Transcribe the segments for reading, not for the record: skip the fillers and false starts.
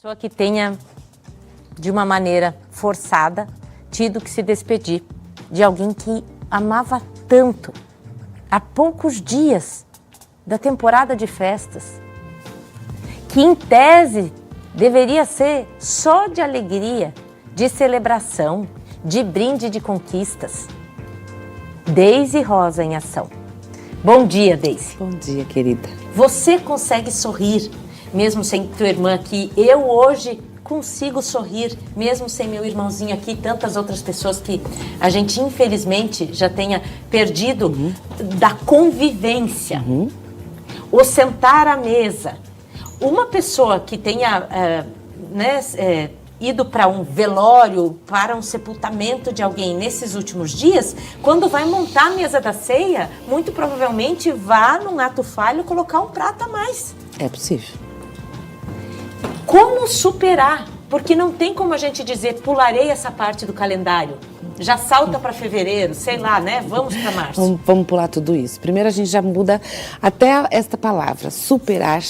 Pessoa que tenha, de uma maneira forçada, tido que se despedir de alguém que amava tanto, há poucos dias da temporada de festas, que em tese deveria ser só de alegria, de celebração, de brinde de conquistas. Deise Rosa em ação. Bom dia, Deise. Bom dia, querida. Você consegue sorrir mesmo sem tua irmã aqui? Eu hoje consigo sorrir mesmo sem meu irmãozinho aqui, tantas outras pessoas que a gente infelizmente já tenha perdido da convivência. O sentar à mesa. Uma pessoa que tenha ido para um velório, para um sepultamento de alguém nesses últimos dias, quando vai montar a mesa da ceia, muito provavelmente vá num ato falho colocar um prato a mais. É possível. Como superar? Porque não tem como a gente dizer, pularei essa parte do calendário. Já salta para fevereiro, sei lá, né? Vamos para março. Vamos pular tudo isso. Primeiro a gente já muda até esta palavra, superar.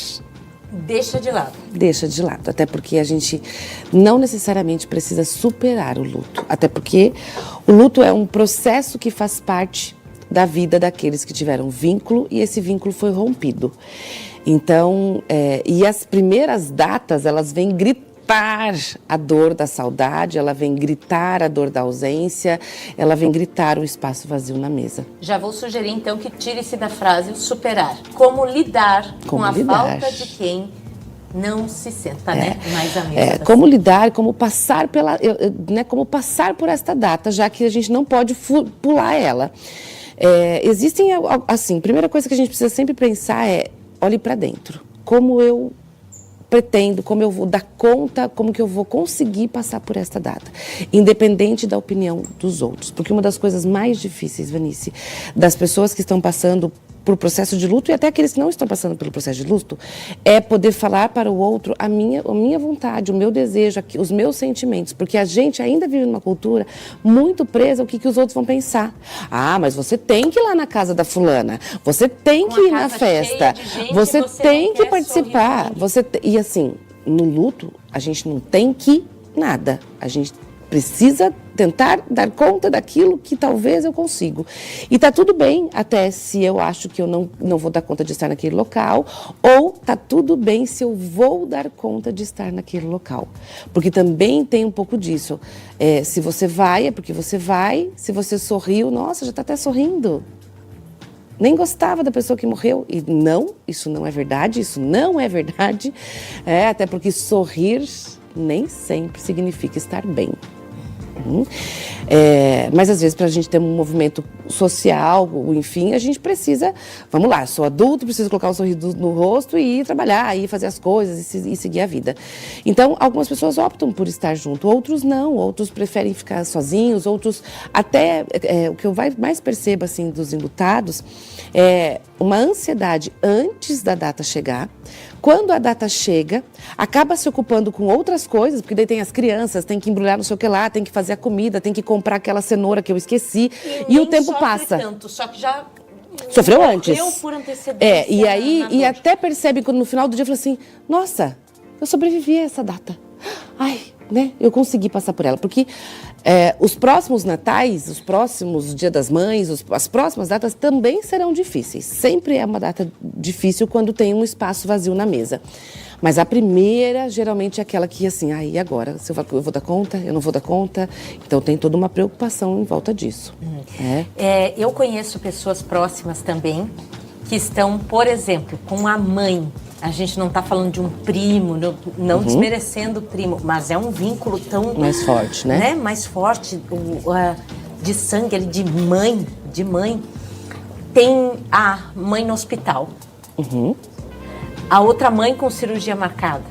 Deixa de lado. Deixa de lado, até porque a gente não necessariamente precisa superar o luto. Até porque o luto é um processo que faz parte da vida daqueles que tiveram vínculo e esse vínculo foi rompido. Então, e as primeiras datas, elas vêm gritar a dor da saudade, ela vem gritar a dor da ausência, ela vem gritar o espaço vazio na mesa. Já vou sugerir, então, que tire-se da frase o superar. Como lidar com a falta de quem não se senta, mais à mesa. Como lidar, como passar como passar por esta data, já que a gente não pode pular ela. Existem, assim, primeira coisa que a gente precisa sempre pensar é, olhe para dentro. Como eu pretendo, como eu vou dar conta, como que eu vou conseguir passar por esta data, independente da opinião dos outros. Porque uma das coisas mais difíceis, Vanice, das pessoas que estão passando por processo de luto e até aqueles que não estão passando pelo processo de luto, é poder falar para o outro a minha vontade, o meu desejo, os meus sentimentos, porque a gente ainda vive numa cultura muito presa ao que os outros vão pensar. Ah, mas você tem que ir lá na casa da fulana, você tem que ir na festa, você tem que participar, e assim, no luto, a gente não tem que nada, a gente precisa tentar dar conta daquilo que talvez eu consigo. E tá tudo bem, até se eu acho que eu não vou dar conta de estar naquele local, ou tá tudo bem se eu vou dar conta de estar naquele local. Porque também tem um pouco disso. Se você vai, é porque você vai. Se você sorriu, nossa, já tá até sorrindo. Nem gostava da pessoa que morreu. E não, isso não é verdade, isso não é verdade. Até porque sorrir nem sempre significa estar bem. Mas às vezes para a gente ter um movimento social, enfim, a gente precisa, vamos lá, sou adulto, preciso colocar um sorriso no rosto e ir trabalhar, ir fazer as coisas e seguir a vida. Então algumas pessoas optam por estar junto, outros não, outros preferem ficar sozinhos, outros até, o que eu mais percebo assim dos enlutados é uma ansiedade antes da data chegar. Quando a data chega, acaba se ocupando com outras coisas, porque daí tem as crianças, tem que embrulhar não sei o que lá, tem que fazer a comida, tem que comprar aquela cenoura que eu esqueci, e o tempo passa. Tanto, só que já sofreu antes. Por antecedência. E aí, e até percebe quando no final do dia fala assim, nossa, eu sobrevivi a essa data. Ai, né? Eu consegui passar por ela, porque os próximos natais, os próximos Dia das Mães, as próximas datas também serão difíceis. Sempre é uma data difícil quando tem um espaço vazio na mesa. Mas a primeira, geralmente, é aquela que, assim, e agora? Se eu vou dar conta? Eu não vou dar conta? Então, tem toda uma preocupação em volta disso. Eu conheço pessoas próximas também que estão, por exemplo, com a mãe. A gente não está falando de um primo, não desmerecendo o primo, mas é um vínculo tão... mais forte, né? Mais forte, de sangue, de mãe. Tem a mãe no hospital. A outra mãe com cirurgia marcada.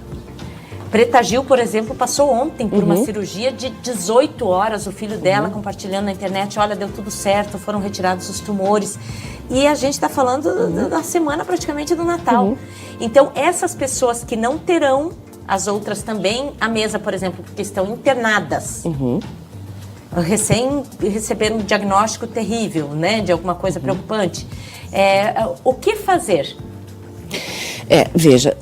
Preta Gil, por exemplo, passou ontem por uma cirurgia de 18 horas, o filho dela compartilhando na internet, olha, deu tudo certo, foram retirados os tumores. E a gente está falando da semana praticamente do Natal. Então, essas pessoas que não terão, as outras também, a mesa, por exemplo, porque estão internadas, recém receberam um diagnóstico terrível, né, de alguma coisa preocupante. O que fazer? Veja,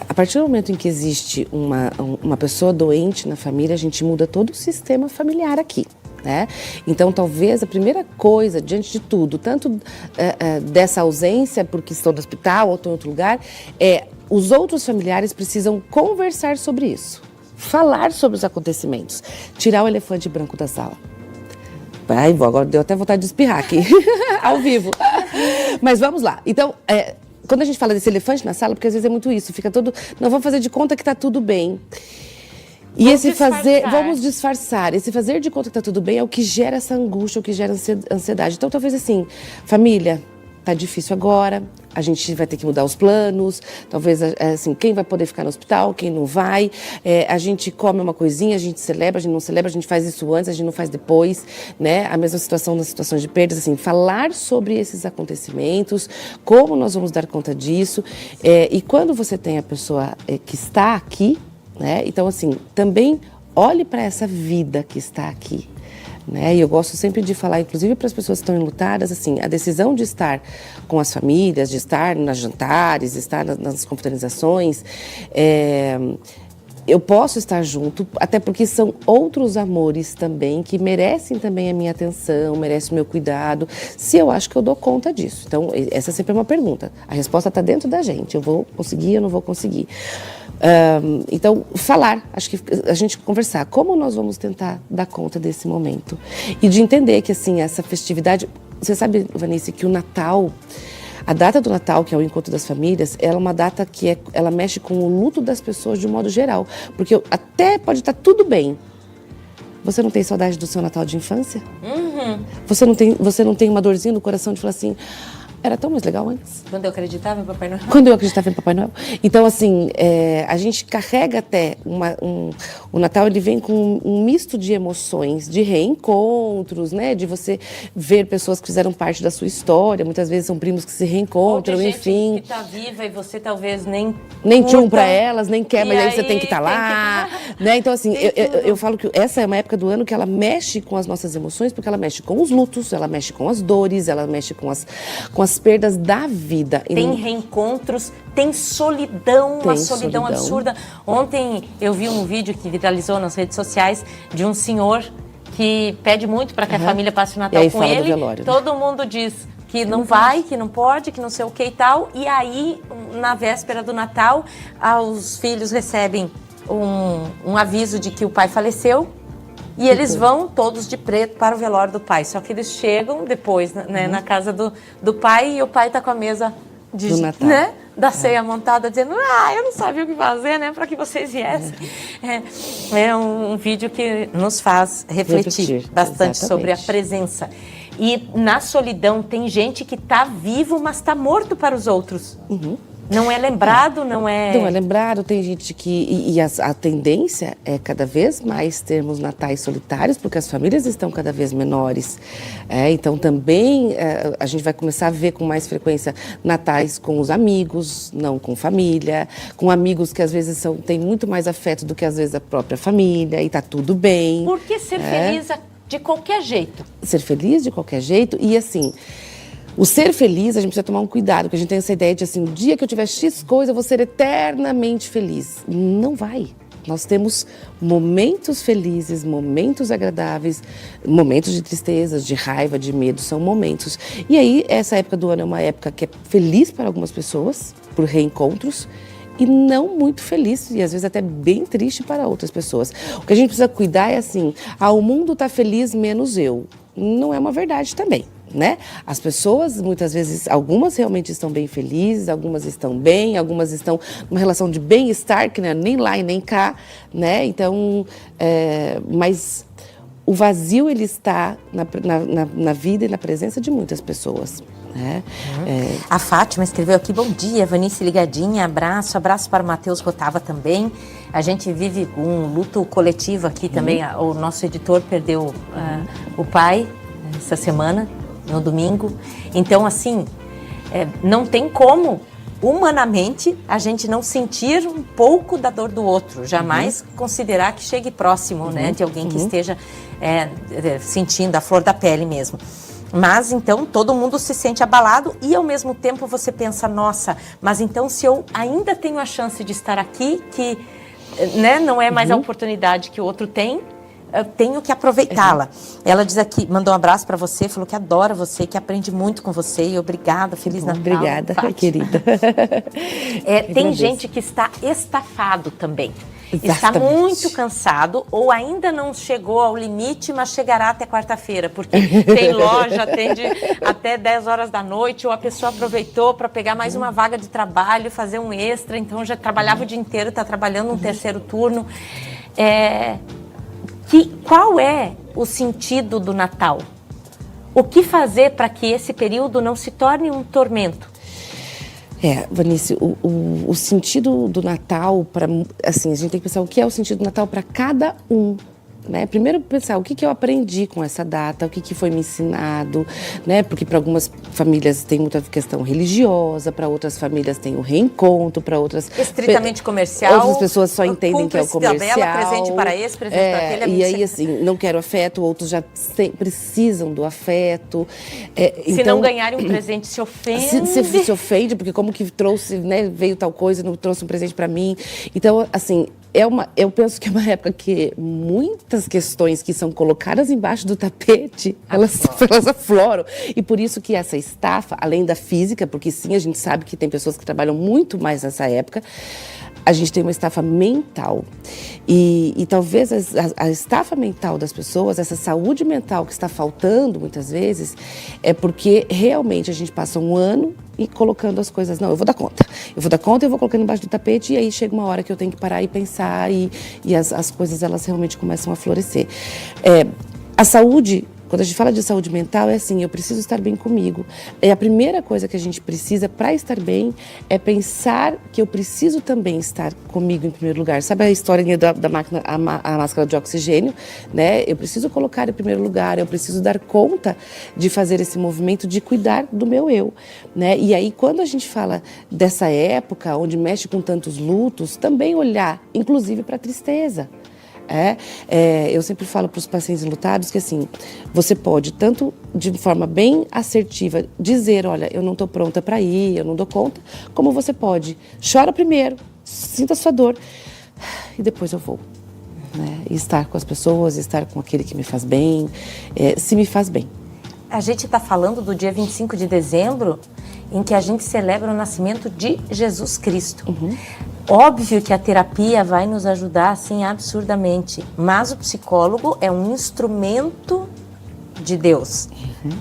a partir do momento em que existe uma pessoa doente na família, a gente muda todo o sistema familiar aqui. Né? Então, talvez a primeira coisa, diante de tudo, tanto dessa ausência porque estão no hospital ou estão em outro lugar, os outros familiares precisam conversar sobre isso, falar sobre os acontecimentos, tirar o elefante branco da sala. Ai, agora deu até vontade de espirrar aqui, ao vivo. Mas vamos lá. Então, quando a gente fala desse elefante na sala, porque às vezes é muito isso, fica todo... Não, vamos fazer de conta que está tudo bem. E vamos disfarçar. Esse fazer de conta que tá tudo bem é o que gera essa angústia, o que gera ansiedade. Então, talvez assim, família, tá difícil agora, a gente vai ter que mudar os planos, talvez, assim, quem vai poder ficar no hospital, quem não vai, a gente come uma coisinha, a gente celebra, a gente não celebra, a gente faz isso antes, a gente não faz depois, né? A mesma situação nas situações de perdas, assim, falar sobre esses acontecimentos, como nós vamos dar conta disso, e quando você tem a pessoa que está aqui, né? Então, assim, também olhe para essa vida que está aqui. Né? E eu gosto sempre de falar, inclusive para as pessoas que estão enlutadas, assim, a decisão de estar com as famílias, de estar nas jantares, de estar nas confraternizações, eu posso estar junto, até porque são outros amores também que merecem também a minha atenção, merecem o meu cuidado, se eu acho que eu dou conta disso. Então, essa sempre é uma pergunta. A resposta está dentro da gente. Eu vou conseguir, eu não vou conseguir. Então, falar, acho que a gente conversar, como nós vamos tentar dar conta desse momento. E de entender que, assim, essa festividade... Você sabe, Vanice, que o Natal... A data do Natal, que é o encontro das famílias, ela é uma data que ela mexe com o luto das pessoas de um modo geral. Porque até pode estar tudo bem. Você não tem saudade do seu Natal de infância? Uhum. Você não tem uma dorzinha no coração de falar assim... Era tão mais legal antes. Quando eu acreditava em Papai Noel. Quando eu acreditava em Papai Noel. Então, assim, a gente carrega até o Natal, ele vem com um misto de emoções, de reencontros, né? De você ver pessoas que fizeram parte da sua história. Muitas vezes são primos que se reencontram, ou enfim. Gente que tá viva e você talvez nem tchum pra elas, nem quer, mas aí você tem que estar lá. Né? Então, assim, eu falo que essa é uma época do ano que ela mexe com as nossas emoções, porque ela mexe com os lutos, ela mexe com as dores, ela mexe com as perdas da vida. Tem reencontros, tem solidão, uma solidão absurda. Ontem eu vi um vídeo que viralizou nas redes sociais de um senhor que pede muito para que a família passe o Natal com ele. Velório, todo mundo diz que não vai, que não pode, que não sei o que e tal. E aí, na véspera do Natal, os filhos recebem um aviso de que o pai faleceu. E eles vão todos de preto para o velório do pai. Só que eles chegam depois, né, na casa do pai, e o pai está com a mesa do Natal, né, da ceia montada, dizendo, eu não sabia o que fazer, né, para que vocês viessem. É um vídeo que nos faz refletir bastante sobre a presença. E na solidão tem gente que está vivo, mas está morto para os outros. Uhum. Não é lembrado, não é... Não é lembrado, tem gente que... E a tendência é cada vez mais termos natais solitários, porque as famílias estão cada vez menores. Então também a gente vai começar a ver com mais frequência natais com os amigos, não com família, com amigos que às vezes têm muito mais afeto do que às vezes a própria família, e tá tudo bem. Por que ser feliz de qualquer jeito? Ser feliz de qualquer jeito e assim... O ser feliz, a gente precisa tomar um cuidado, porque a gente tem essa ideia de assim, o dia que eu tiver X coisa, eu vou ser eternamente feliz. Não vai. Nós temos momentos felizes, momentos agradáveis, momentos de tristeza, de raiva, de medo, são momentos. E aí, essa época do ano é uma época que é feliz para algumas pessoas, por reencontros, e não muito feliz, e às vezes até bem triste para outras pessoas. O que a gente precisa cuidar é assim, o mundo está feliz menos eu. Não é uma verdade também. Né? As pessoas, muitas vezes, algumas realmente estão bem felizes, algumas estão bem, algumas estão numa relação de bem-estar, que não é nem lá e nem cá, né? Então, mas o vazio, ele está na vida e na presença de muitas pessoas. Né? A Fátima escreveu aqui, bom dia, Vanice ligadinha, abraço para o Matheus Rotava também. A gente vive um luto coletivo aqui também, o nosso editor perdeu o pai essa semana, no domingo. Então, assim, não tem como, humanamente, a gente não sentir um pouco da dor do outro. Jamais considerar que chegue próximo, né, de alguém que esteja sentindo a flor da pele mesmo. Mas então todo mundo se sente abalado e ao mesmo tempo você pensa, nossa, mas então se eu ainda tenho a chance de estar aqui, que né, não é mais a oportunidade que o outro tem, eu tenho que aproveitá-la. Ela diz aqui, mandou um abraço para você, falou que adora você, que aprende muito com você e obrigada, Feliz Natal. Obrigada, querida. Tem gente que está estafado também. Exatamente. Está muito cansado ou ainda não chegou ao limite, mas chegará até quarta-feira, porque tem loja, atende até 10 horas da noite, ou a pessoa aproveitou para pegar mais uma vaga de trabalho, fazer um extra, então já trabalhava o dia inteiro, está trabalhando um terceiro turno. Qual é o sentido do Natal? O que fazer para que esse período não se torne um tormento? Vanice, o sentido do Natal, assim, a gente tem que pensar o que é o sentido do Natal para cada um. Né? Primeiro pensar o que eu aprendi com essa data, o que foi me ensinado, né? Porque para algumas famílias tem muita questão religiosa, para outras famílias tem o reencontro, para outras... Estritamente comercial. Outras pessoas só entendem que é o comercial. Tabela, presente para esse, presente para aquele. E aí, assim, não quero afeto, outros já precisam do afeto. Se então, não ganharem um presente, se ofende. Se ofende, porque como que trouxe, né, veio tal coisa, não trouxe um presente para mim. Então, assim... eu penso que é uma época que muitas questões que são colocadas embaixo do tapete, elas afloram. E por isso que essa estafa, além da física, porque sim, a gente sabe que tem pessoas que trabalham muito mais nessa época, a gente tem uma estafa mental. E talvez a estafa mental das pessoas, essa saúde mental que está faltando muitas vezes, é porque realmente a gente passa um ano e colocando as coisas, não, eu vou dar conta, eu vou colocando embaixo do tapete e aí chega uma hora que eu tenho que parar e pensar e as coisas elas realmente começam a florescer. A saúde, quando a gente fala de saúde mental, é assim, eu preciso estar bem comigo. A primeira coisa que a gente precisa para estar bem é pensar que eu preciso também estar comigo em primeiro lugar. Sabe a historinha da máquina, a máscara de oxigênio, né? Eu preciso colocar em primeiro lugar, eu preciso dar conta de fazer esse movimento de cuidar do meu eu, né? E aí, quando a gente fala dessa época, onde mexe com tantos lutos, também olhar, inclusive, para a tristeza. Eu sempre falo para os pacientes enlutados que assim, você pode tanto de forma bem assertiva dizer, olha, eu não estou pronta para ir, eu não dou conta, como você pode, chora primeiro, sinta a sua dor e depois eu vou. Né? E estar com as pessoas, estar com aquele que me faz bem, se me faz bem. A gente está falando do dia 25 de dezembro, em que a gente celebra o nascimento de Jesus Cristo. Óbvio que a terapia vai nos ajudar, assim, absurdamente, mas o psicólogo é um instrumento de Deus,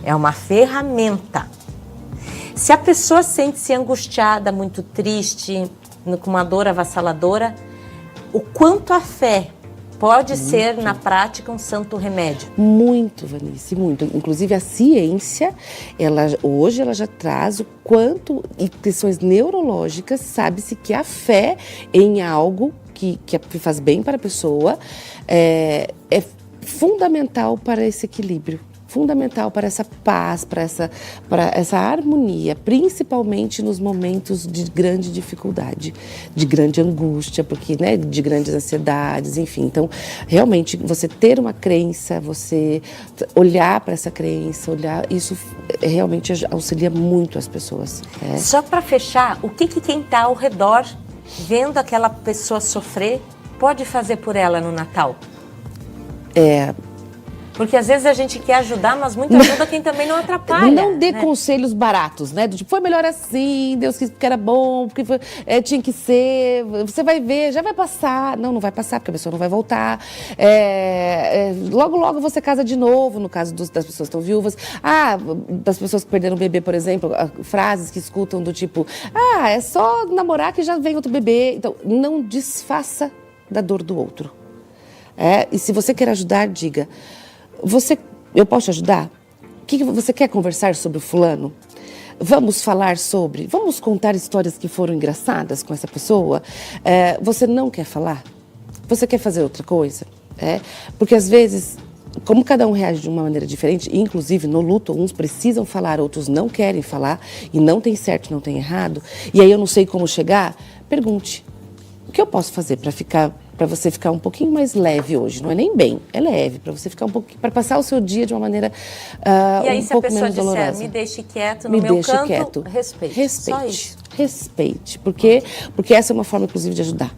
é uma ferramenta. Se a pessoa sente-se angustiada, muito triste, com uma dor avassaladora, o quanto a fé pode ser, na prática, um santo remédio? Muito, Vanice, muito. Inclusive, a ciência, hoje ela já traz o quanto, em questões neurológicas, sabe-se que a fé em algo que faz bem para a pessoa é fundamental para esse equilíbrio. Fundamental para essa paz, para essa harmonia, principalmente nos momentos de grande dificuldade, de grande angústia, porque, né, de grandes ansiedades, enfim. Então, realmente, você ter uma crença, você olhar para essa crença, isso realmente auxilia muito as pessoas. Só para fechar, o que quem está ao redor, vendo aquela pessoa sofrer, pode fazer por ela no Natal? Porque às vezes a gente quer ajudar, mas muito ajuda quem também não atrapalha. Não dê conselhos baratos, né? Do tipo, foi melhor assim, Deus quis porque era bom, porque tinha que ser, você vai ver, já vai passar. Não vai passar, porque a pessoa não vai voltar. Logo, logo você casa de novo, no caso das pessoas que estão viúvas. Das pessoas que perderam o bebê, por exemplo, frases que escutam do tipo, é só namorar que já vem outro bebê. Então, não desfaça da dor do outro. E se você quer ajudar, diga... eu posso te ajudar? O que você quer conversar sobre o fulano? Vamos contar histórias que foram engraçadas com essa pessoa? Você não quer falar? Você quer fazer outra coisa? Porque às vezes, como cada um reage de uma maneira diferente, inclusive no luto, uns precisam falar, outros não querem falar, e não tem certo, não tem errado, e aí eu não sei como chegar, pergunte. O que eu posso fazer para ficar para você ficar um pouquinho mais leve hoje. Não é nem bem, é leve, para você ficar um pouquinho, para passar o seu dia de uma maneira E aí, um se a pouco pessoa menos disser, dolorosa. me deixe quieto no Me meu deixe canto, quieto. respeite. Só isso. Respeite. Porque essa é uma forma, inclusive, de ajudar.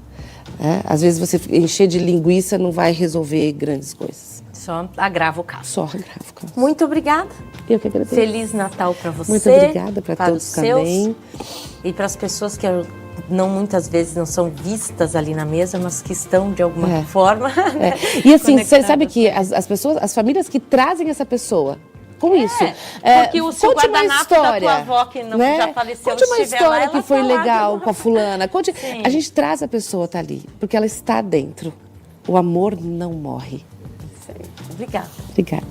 Às vezes você encher de linguiça não vai resolver grandes coisas. Só agrava o caso. Só agrava o caso. Muito obrigada. Eu que agradeço. Feliz Natal para você. Muito obrigada para os todos seus, também. E para as pessoas que não muitas vezes não são vistas ali na mesa, mas que estão de alguma forma. E assim, você conectadas. sabe que as pessoas, as famílias que trazem essa pessoa com isso. Porque o seu conte uma guardanapo da história, tua avó que não já faleceu, conte uma estiver história lá, que ela foi tá lá, legal que com a fulana. Conte, Sim. a gente traz a pessoa, tá ali, porque ela está dentro. O amor não morre. Obrigada. Obrigada.